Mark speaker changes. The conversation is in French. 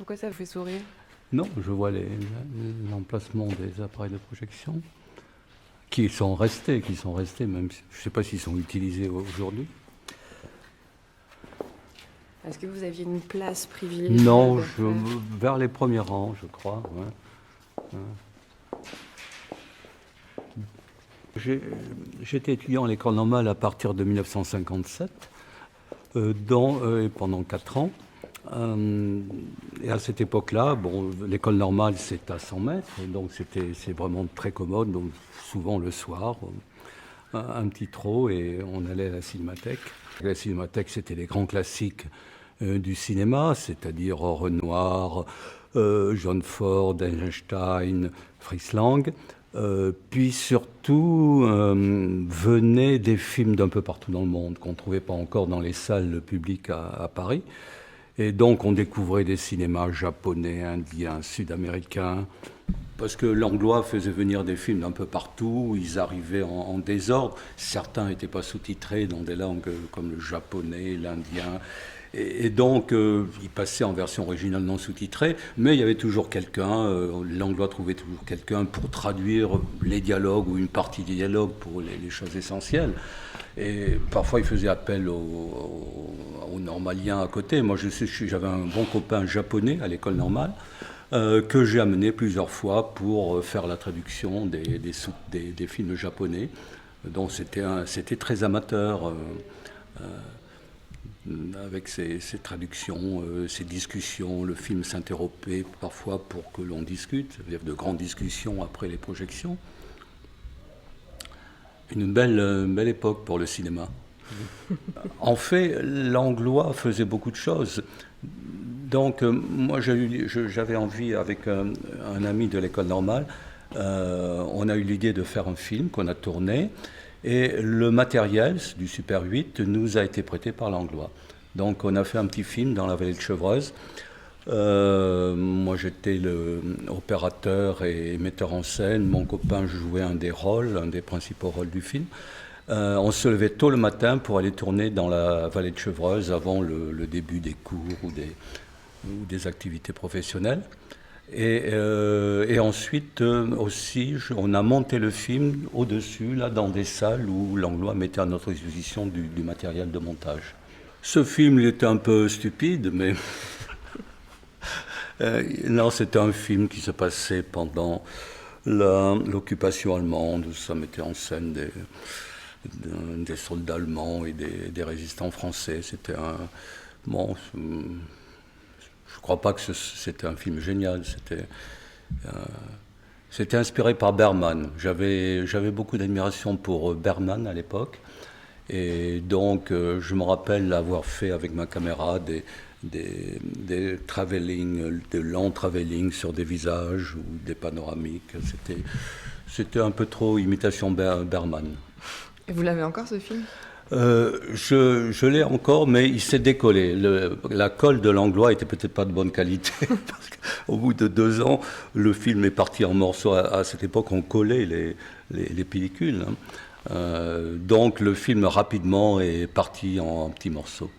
Speaker 1: Pourquoi ça vous fait sourire?
Speaker 2: Non, je vois l'emplacement des appareils de projection qui sont restés, même si, je ne sais pas s'ils sont utilisés aujourd'hui.
Speaker 1: Est-ce que vous aviez une place privilégiée?
Speaker 2: Non, vers les premiers rangs, je crois. Ouais. J'étais étudiant à l'école normale à partir de 1957, pendant 4 ans. Et à cette époque-là, l'école normale c'est à 100 mètres, donc c'est vraiment très commode. Donc souvent le soir, un petit trot et on allait à la cinémathèque. La cinémathèque, c'était les grands classiques du cinéma, c'est-à-dire Renoir, John Ford, Eisenstein, Fritz Lang. Puis surtout venaient des films d'un peu partout dans le monde qu'on ne trouvait pas encore dans les salles publiques à Paris. Et donc on découvrait des cinémas japonais, indiens, sud-américains, parce que l'anglois faisait venir des films d'un peu partout, ils arrivaient en désordre. Certains n'étaient pas sous-titrés dans des langues comme le japonais, l'indien. Et donc, il passait en version originale non sous-titrée, mais il y avait toujours quelqu'un, l'anglois trouvait toujours quelqu'un pour traduire les dialogues ou une partie des dialogues pour les choses essentielles. Et parfois, il faisait appel aux normaliens à côté. Moi, j'avais un bon copain japonais à l'école normale que j'ai amené plusieurs fois pour faire la traduction des films japonais. Donc, c'était très amateur. Avec ces traductions, ces discussions, le film s'interrompait parfois pour que l'on discute. Il y avait de grandes discussions après les projections. Une belle époque pour le cinéma. En fait, l'anglois faisait beaucoup de choses. Donc, moi, j'avais envie, avec un ami de l'école normale, on a eu l'idée de faire un film qu'on a tourné. Et le matériel du Super 8 nous a été prêté par l'anglois. Donc on a fait un petit film dans la vallée de Chevreuse. Moi j'étais l'opérateur et metteur en scène. Mon copain jouait un des principaux rôles du film. On se levait tôt le matin pour aller tourner dans la vallée de Chevreuse avant le début des cours ou des activités professionnelles. Et ensuite aussi, on a monté le film au-dessus, là, dans des salles où l'anglois mettait à notre disposition du matériel de montage. Ce film, il était un peu stupide, mais non, c'était un film qui se passait pendant l'occupation allemande, où ça mettait en scène des soldats allemands et des résistants français. C'était je ne crois pas que c'était un film génial. C'était inspiré par Bergman. J'avais beaucoup d'admiration pour Bergman à l'époque. Et donc, je me rappelle avoir fait avec ma caméra des travelling, de longs travelling sur des visages ou des panoramiques. C'était un peu trop imitation Bergman.
Speaker 1: Et vous l'avez encore, ce film?
Speaker 2: Je l'ai encore, mais il s'est décollé. La colle de l'anglois était peut-être pas de bonne qualité, parce qu'au bout de 2 ans, le film est parti en morceaux. À cette époque, on collait les pellicules. Donc le film rapidement est parti en petits morceaux.